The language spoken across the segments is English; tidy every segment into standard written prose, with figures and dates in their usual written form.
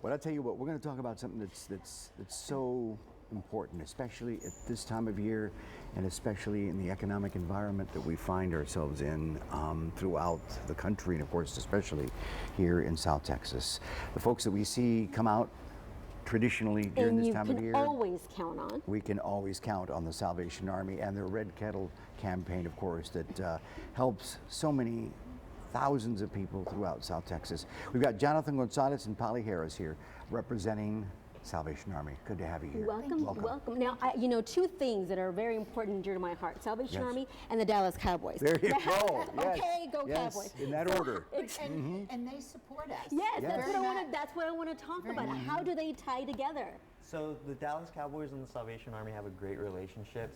Well, I'll tell you what, we're going to talk about something that's so important, especially at this time of year, and especially in the economic environment that we find ourselves in throughout the country, and of course, especially here in South Texas. The folks that we see come out traditionally during this time of year. And you can always count on. We can always count on the Salvation Army and their Red Kettle campaign, of course, that helps so many thousands of people throughout South Texas. We've got Jonathan Gonzalez and Polly Harris here representing Salvation Army. Good to have you here. Welcome. Now, two things that are very important and dear to my heart: Salvation Army and the Dallas Cowboys. There you go. Okay, go Cowboys. In that order. And they support us. Yes, that's what I want to talk about. How do they tie together? So the Dallas Cowboys and the Salvation Army have a great relationship.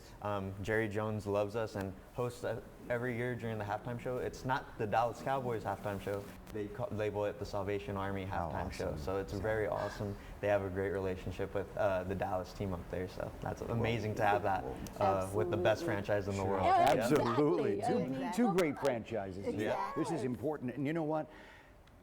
Jerry Jones loves us and hosts every year during the halftime show. It's not the Dallas Cowboys halftime show. They label it the Salvation Army halftime show. So it's very awesome. They have a great relationship with the Dallas team up there. So that's amazing to have that with the best franchise in the world. Absolutely. Exactly. Two great franchises. Exactly. This is important. And you know what?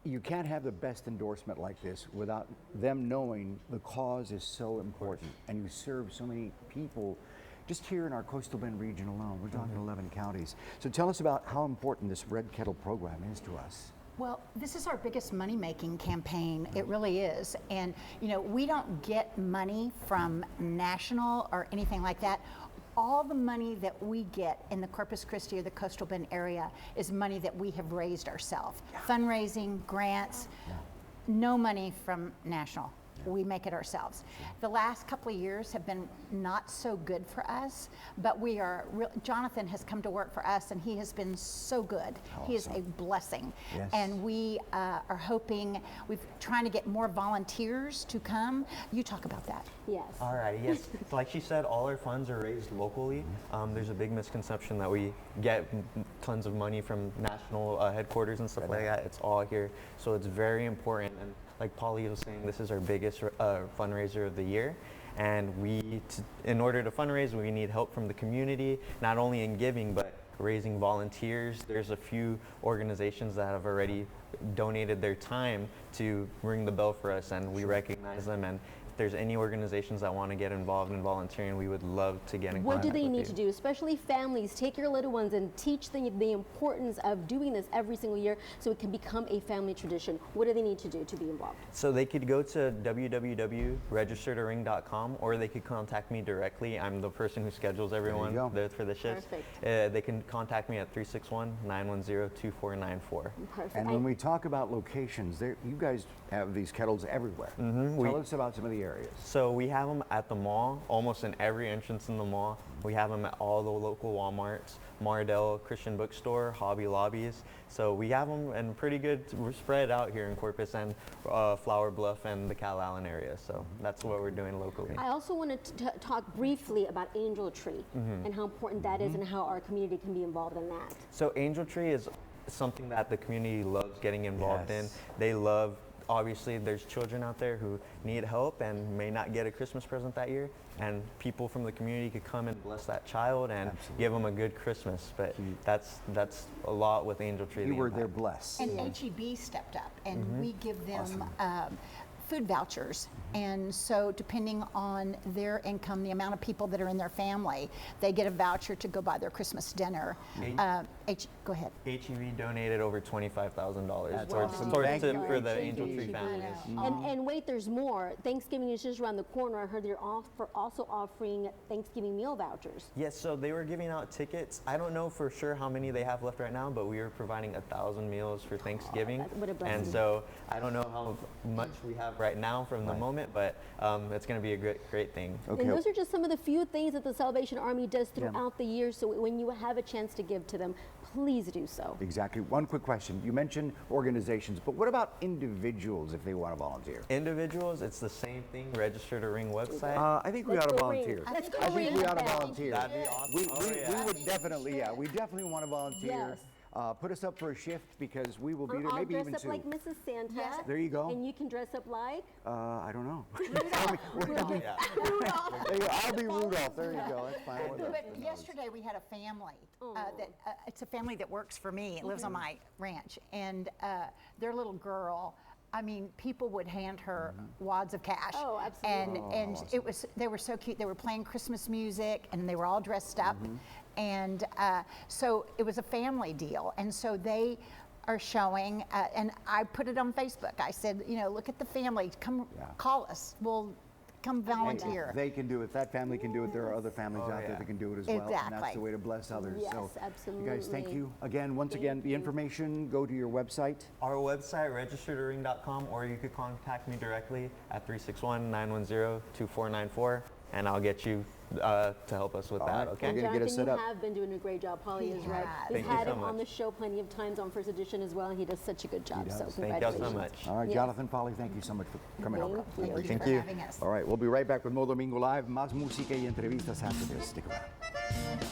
You can't have the best endorsement like this without them knowing the cause is so important, and you serve so many people just here in our Coastal Bend region alone. We're talking 11 counties. So tell us about how important this Red Kettle program is to us. Well, this is our biggest money-making campaign. It really is. And, we don't get money from national or anything like that. All the money that we get in the Corpus Christi or the Coastal Bend area is money that we have raised ourselves. Fundraising, grants, no money from national. We make it ourselves. The last couple of years have been not so good for us, but Jonathan has come to work for us, and he has been so good. Awesome. He is a blessing. Yes. And we are hoping, we're trying to get more volunteers to come. You talk about that. Yes. All right, yes. Like she said, all our funds are raised locally. There's a big misconception that we get tons of money from national headquarters and stuff like that. It's all here. So it's very important. And like Polly was saying, this is our biggest fundraiser of the year. And in order to fundraise, we need help from the community, not only in giving, but raising volunteers. There's a few organizations that have already donated their time to ring the bell for us, and we recognize them. And if there's any organizations that want to get involved in volunteering, we would love to get in contact with you. What do they need to do, especially families? Take your little ones and teach them the importance of doing this every single year so it can become a family tradition. What do they need to do to be involved? So they could go to www.registertoring.com, or they could contact me directly. I'm the person who schedules everyone for the shifts. Perfect. They can contact me at 361-910-2494. Perfect. And when we talk about locations, you guys have these kettles everywhere. Tell us about some of the areas. So we have them at the mall, almost in every entrance in the mall. We have them at all the local Walmarts, Mardell, Christian Bookstore, Hobby Lobbies. So we have them in pretty good, we're spread out here in Corpus and Flower Bluff and the Cal Allen area. So that's what we're doing locally. I also wanted to talk briefly about Angel Tree and how important that is and how our community can be involved in that. So Angel Tree is something that the community loves getting involved in. They love, obviously there's children out there who need help and may not get a Christmas present that year, and people from the community could come and bless that child and give them a good Christmas. But that's a lot with Angel Tree. You were there blessed. And HEB stepped up, and we give them food vouchers. And so depending on their income, the amount of people that are in their family, they get a voucher to go buy their Christmas dinner. Go ahead. HEB donated over $25,000 for the Angel Tree families. And wait, there's more. Thanksgiving is just around the corner. I heard they're also offering Thanksgiving meal vouchers. Yes, so they were giving out tickets. I don't know for sure how many they have left right now, but we are providing 1,000 meals for Thanksgiving. What a blessing. And so I don't know how much we have right now from the moment, but it's going to be a great thing. Okay. And those are just some of the few things that the Salvation Army does throughout the year. So when you have a chance to give to them, please do so. Exactly. One quick question. You mentioned organizations, but what about individuals if they want to volunteer? Individuals, it's the same thing. Register to Ring website. I think we ought to volunteer. I think we ought to volunteer. That'd be awesome. We would definitely, we definitely want to volunteer. Yes. Put us up for a shift because we will be there, I'll maybe dress even up two. like Mrs. Santa. Yes. There you go. And you can dress up like? I don't know. Rudolph. I'll be Rudolph. There you go. That's fine. But yesterday we had a family it's a family that works for me. It lives on my ranch, and their little girl I mean, people would hand her wads of cash. Oh, absolutely. And it was, they were so cute. They were playing Christmas music and they were all dressed up. And so it was a family deal. And so they are showing, and I put it on Facebook. I said, you know, look at the family, come call us. We'll come volunteer. If they can do it, if that family can do it, there are other families out there that can do it as well. And that's Exactly. the way to bless others. Yes, so, absolutely. you guys, thank you again. Once again, the information, go to your website. Our website, registertoring.com, or you could contact me directly at 361-910-2494, and I'll get you to help us with All that, right. okay? We're gonna get it Jonathan, set you up. have been doing a great job. Polly He is right. has. We've Thank you had so him on much. the show plenty of times on First Edition as well, and he does such a good job. does. So Thank Thank congratulations. y'all so much. All right, Yeah. Jonathan, Polly, thank you so much for coming over. Thank you. Thank for you. having us. All right, we'll be right back with more Domingo Live, más música y entrevistas after this. Stick around.